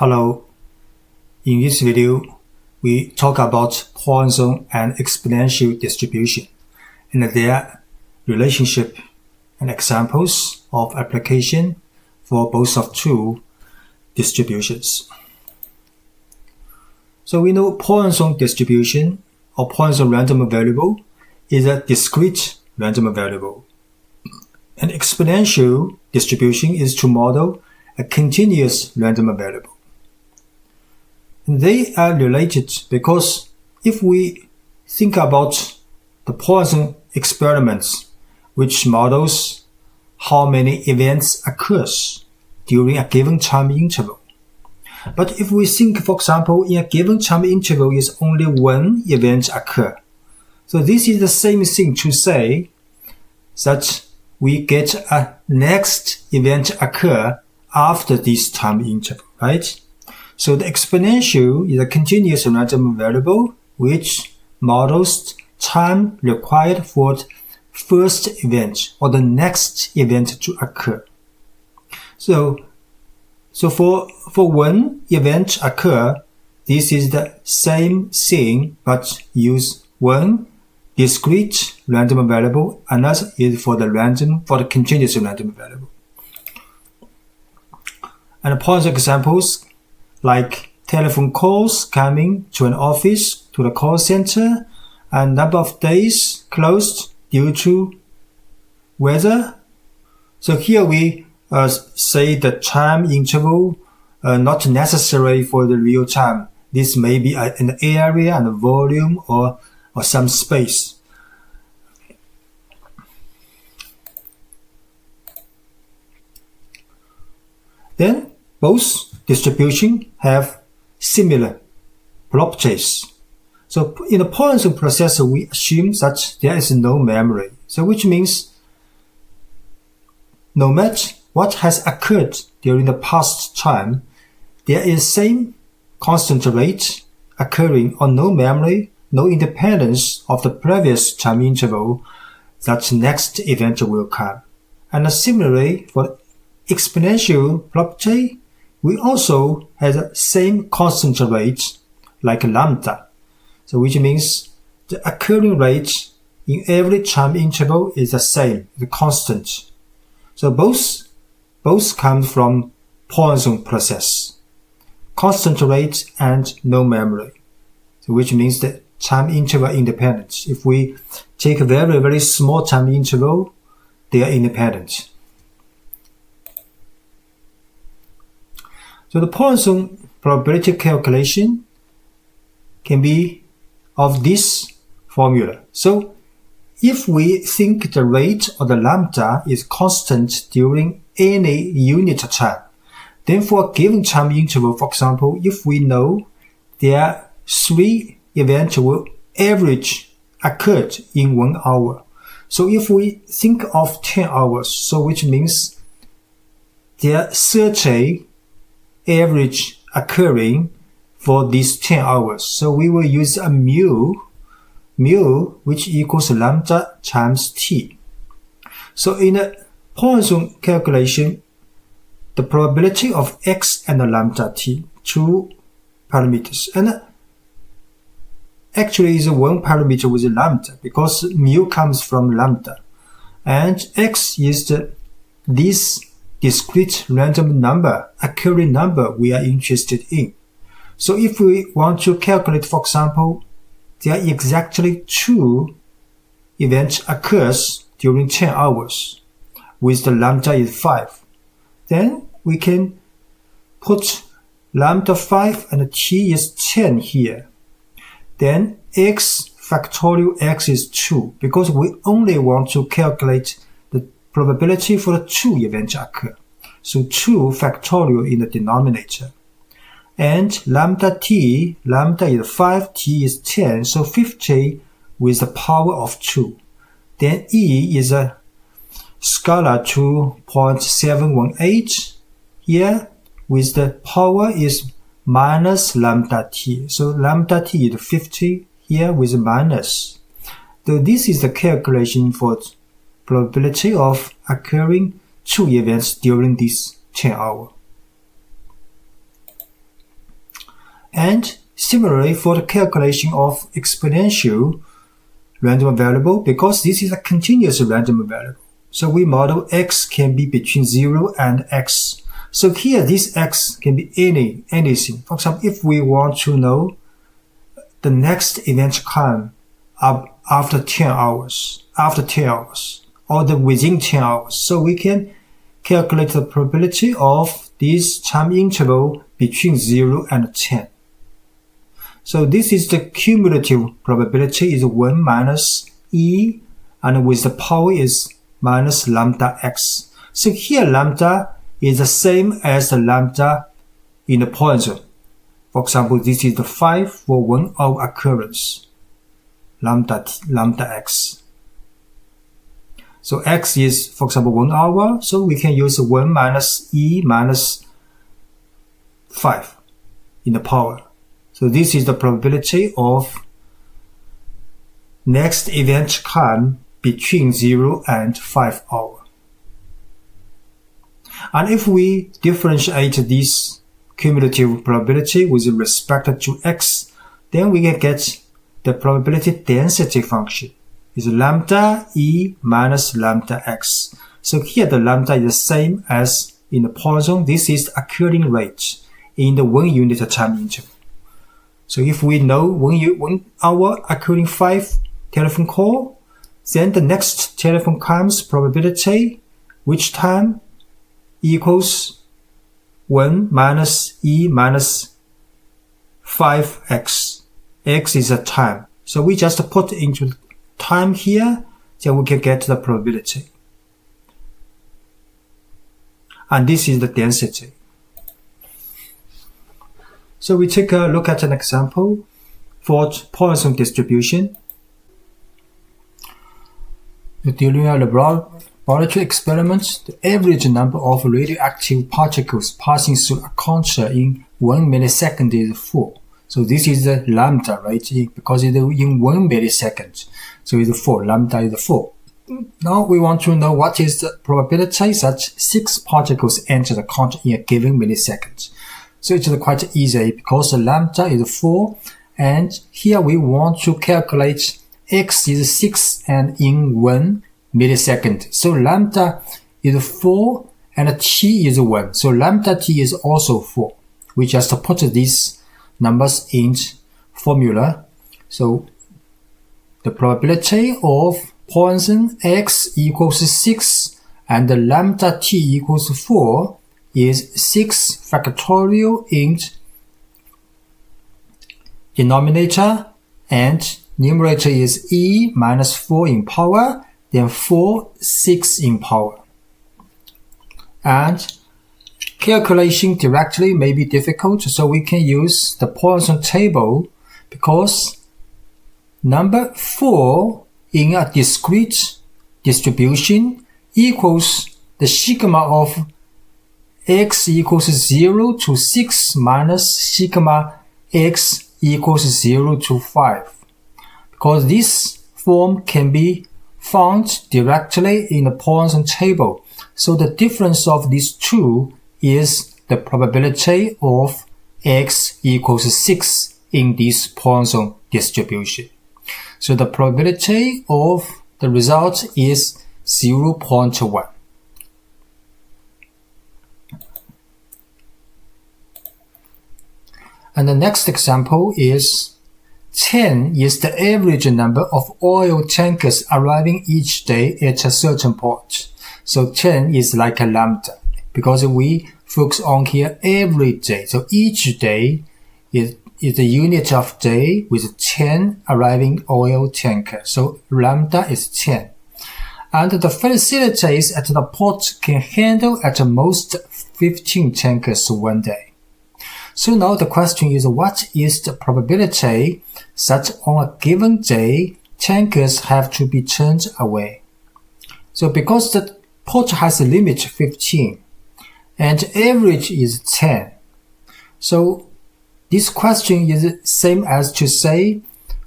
Hello. In this video, we talk about Poisson and exponential distribution and their relationship and examples of application for both of two distributions. So we know Poisson distribution or Poisson random variable is a discrete random variable. An exponential distribution is to model a continuous random variable. They are related because if we think about the Poisson experiments, which models how many events occurs during a given time interval. But if we think, for example, in a given time interval is only one event occur. So this is the same thing to say that we get a next event occur after this time interval, right? So the exponential is a continuous random variable which models time required for the first event or the next event to occur. So for one event occur, this is the same thing but use one discrete random variable, another is for the continuous random variable. And Poisson examples like telephone calls coming to an office, to the call center, and number of days closed due to weather. So here we say the time interval not necessary for the real time. This may be an area and a volume or some space. Then both distributions have similar properties. So in the Poisson processor, we assume that there is no memory. So which means no matter what has occurred during the past time, there is same constant rate occurring or no memory, no independence of the previous time interval that next event will come. And similarly, for exponential property, we also have the same constant rate like lambda. So which means the occurring rate in every time interval is the same, the constant. So both come from Poisson process. Constant rate and no memory. So which means that time interval independent. If we take a very, very small time interval, they are independent. So the Poisson probability calculation can be of this formula. So if we think the rate or the lambda is constant during any unit time, then for a given time interval, for example, if we know there are 3 events will average occurred in 1 hour. So if we think of 10 hours, so which means there are 30 average occurring for these 10 hours. So we will use a mu which equals lambda times t. So in a Poisson calculation, the probability of x and lambda t, 2 parameters, and actually is one parameter with lambda because mu comes from lambda, and x is this discrete random number, occurring number we are interested in. So if we want to calculate, for example, there are exactly 2 events occurs during 10 hours, with the lambda is 5. Then we can put lambda 5 and t is 10 here. Then x factorial x is 2, because we only want to calculate the probability for the 2 events occur. So 2 factorial in the denominator. And lambda t, lambda is 5, t is 10, so 50 with the power of 2. Then e is a scalar 2.718 here with the power is minus lambda t. So lambda t is 50 here with minus. So this is the calculation for probability of occurring 2 events during this 10 hours. And similarly, for the calculation of exponential random variable, because this is a continuous random variable, so we model x can be between 0 and x. So here, this x can be anything. For example, if we want to know the next event time after 10 hours, or the within 10 hours, so we can calculate the probability of this time interval between 0 and 10. So this is the cumulative probability is 1 minus e, and with the power is minus lambda x. So here lambda is the same as the lambda in the Poisson. For example, this is the 5 for 1 hour occurrence, lambda x. So x is, for example, 1 hour, so we can use 1 minus e minus 5 in the power. So this is the probability of next event time between 0 and 5 hours. And if we differentiate this cumulative probability with respect to x, then we can get the probability density function is lambda e minus lambda x. So here the lambda is the same as in the Poisson. This is the occurring rate in the 1 unit time interval. So if we know 1 hour occurring 5 telephone call, then the next telephone comes probability, which time equals 1 minus e minus 5x. X is a time. So we just put into time here, then we can get the probability. And this is the density. So we take a look at an example for Poisson distribution. During a laboratory experiment, the average number of radioactive particles passing through a contour in 1 millisecond is 4. So this is the lambda, right? Because it's in 1 millisecond. So it's 4. Lambda is 4. Now we want to know what is the probability that 6 particles enter the contour in a given millisecond. So it's quite easy because the lambda is 4, and here we want to calculate x is 6 and in 1 millisecond. So lambda is 4 and t is 1. So lambda t is also 4. We just put these numbers in formula. So the probability of Poisson x equals 6 and the lambda t equals 4 is 6 factorial in denominator, and numerator is e minus 4 in power, then 4, 6 in power. And calculation directly may be difficult, so we can use the Poisson table because number 4 in a discrete distribution equals the sigma of x equals 0 to 6 minus sigma x equals 0 to 5. Because this form can be found directly in the Poisson table. So the difference of these two is the probability of x equals 6 in this Poisson distribution. So the probability of the result is 0.1. And the next example is 10 is the average number of oil tankers arriving each day at a certain port. So 10 is like a lambda because we focus on here every day. So each day is the unit of day with 10 arriving oil tankers. So lambda is 10. And the facilities at the port can handle at most 15 tankers one day. So now the question is, what is the probability that on a given day, tankers have to be turned away? So because the port has a limit 15 and average is 10. So this question is the same as to say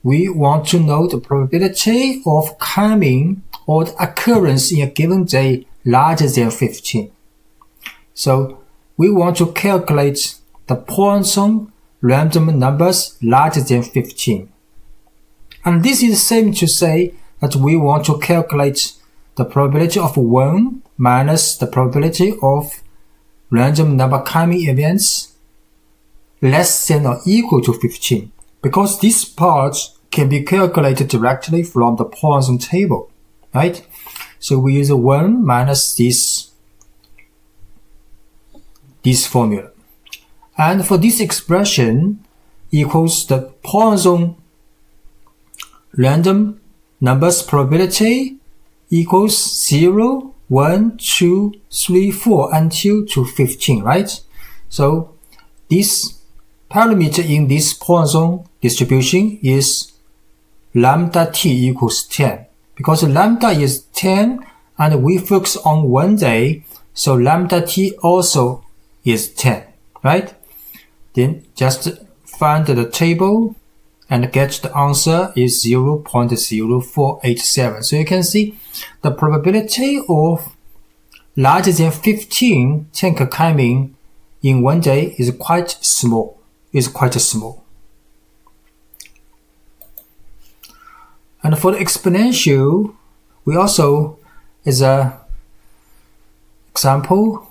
we want to know the probability of coming or the occurrence in a given day larger than 15. So we want to calculate the Poisson random numbers larger than 15. And this is the same to say that we want to calculate the probability of 1 minus the probability of random number coming events less than or equal to 15, because this part can be calculated directly from the Poisson table, right? So we use 1 minus this formula. And for this expression equals the Poisson random numbers probability equals 0, 1, 2, 3, 4 until to 15, right? So this parameter in this Poisson distribution is lambda t equals 10. Because lambda is 10 and we focus on 1 day, so lambda t also is 10, right? Then just find the table and get the answer is 0.0487. So you can see the probability of larger than 15 tank coming in 1 day is quite small. And for the exponential, we also, as a example,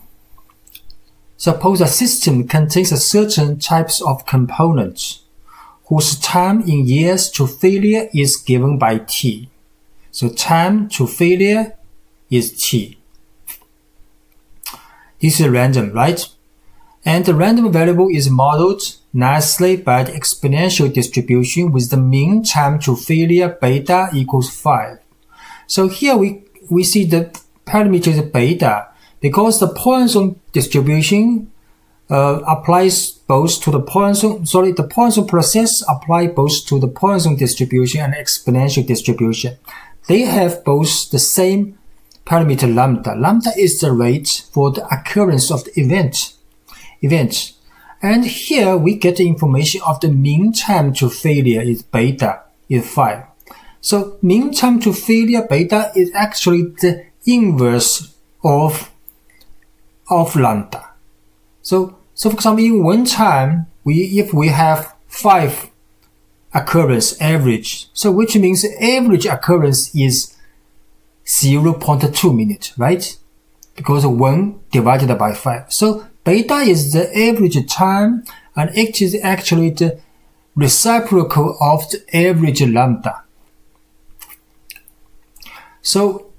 suppose a system contains a certain types of components whose time in years to failure is given by t. So time to failure is t. This is random, right? And the random variable is modeled nicely by the exponential distribution with the mean time to failure beta equals 5. So here we see the parameter is beta because the Poisson distribution applies both to the Poisson process apply both to the Poisson distribution and exponential distribution. They have both the same parameter lambda. Lambda is the rate for the occurrence of the event. And here we get the information of the mean time to failure is beta is 5. So mean time to failure beta is actually the inverse of lambda. So for example, in 1 time, if we have 5 occurrence average, so which means average occurrence is 0.2 minutes, right? Because 1 divided by 5. So beta is the average time, and it is actually the reciprocal of the average lambda. So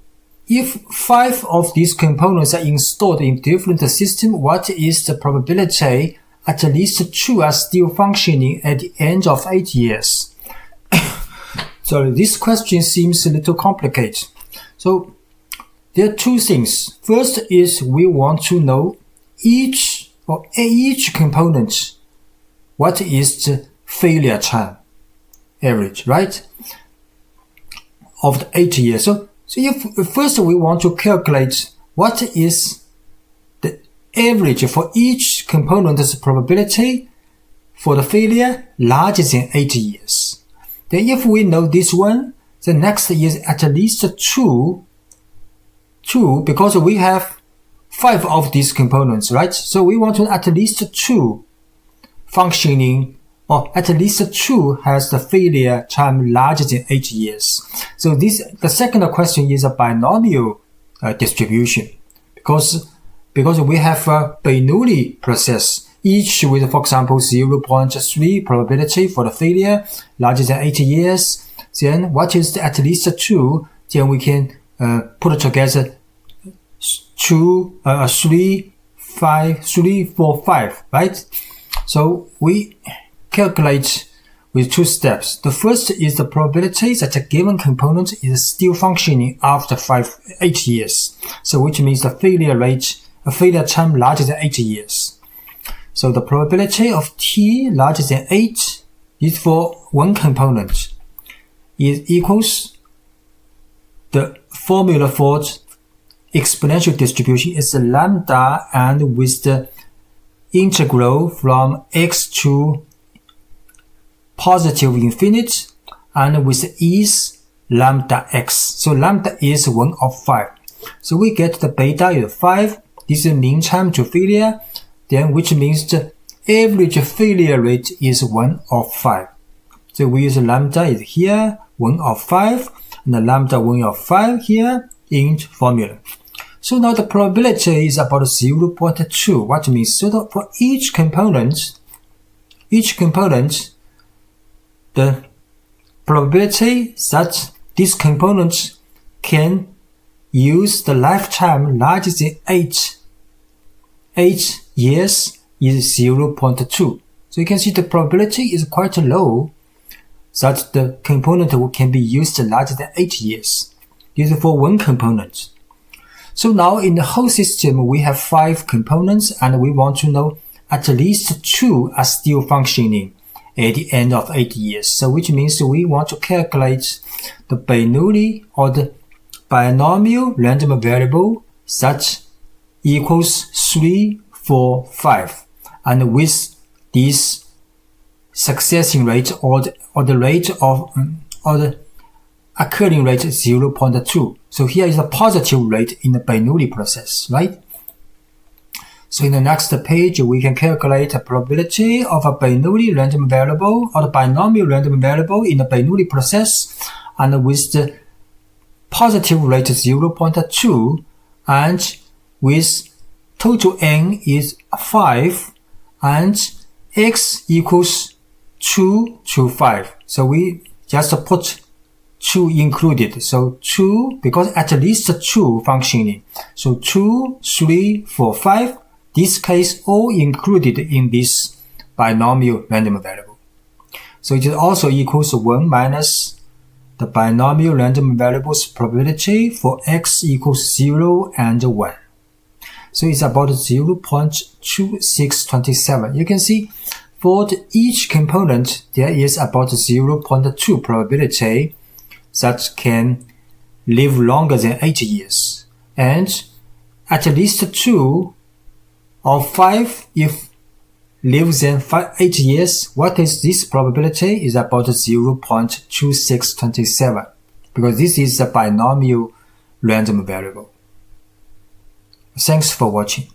if 5 of these components are installed in different systems, what is the probability at least 2 are still functioning at the end of 8 years? So this question seems a little complicated. So there are 2 things. First is we want to know each component, what is the failure time average, right? Of the 8 years. So if first we want to calculate what is the average for each component's probability for the failure larger than 8 years. Then if we know this one, the next is at least 2 because we have 5 of these components, right? So we want to at least 2 functioning, or at least 2 has the failure time larger than 8 years. So the second question is a binomial distribution because we have a Bernoulli process, each with, for example, 0.3 probability for the failure larger than 8 years. Then what is the at least 2? Then we can put together 3, 4, 5, right? So we calculate with 2 steps. The first is the probability that a given component is still functioning after 8 years. So which means the failure time larger than 8 years. So the probability of t larger than 8 is for one component is equals the formula for exponential distribution is the lambda, and with the integral from x to positive infinity and with is lambda x. So lambda is 1 of 5. So we get the beta is 5. This is mean time to failure. Then which means the average failure rate is 1 of 5. So we use lambda is here, 1 of 5, and the lambda 1 of 5 here in formula. So now the probability is about 0.2. What means? So that for each component, the probability that this component can use the lifetime larger than 8 years is 0.2. So you can see the probability is quite low that the component can be used larger than 8 years. This is for one component. So now in the whole system, we have 5 components, and we want to know at least 2 are still functioning at the end of 8 years. So which means we want to calculate the Bernoulli or the binomial random variable that equals 3, 4, 5. And with this successing rate or the rate of or the occurring rate 0.2. So here is a positive rate in the Bernoulli process, right? So in the next page, we can calculate the probability of a Bernoulli random variable or the binomial random variable in the Bernoulli process, and with the positive rate 0.2 and with total n is 5 and x equals 2 to 5. So we just put 2 included. So 2, because at least 2 functioning. So 2, 3, 4, 5. This case all included in this binomial random variable. So it is also equals 1 minus the binomial random variable's probability for x equals 0 and 1. So it's about 0.2627. You can see for each component, there is about 0.2 probability that can live longer than 8 years. And at least 2 of 5 if lives than 8 years. What is this probability? Is about 0.2627, because this is a binomial random variable. Thanks for watching.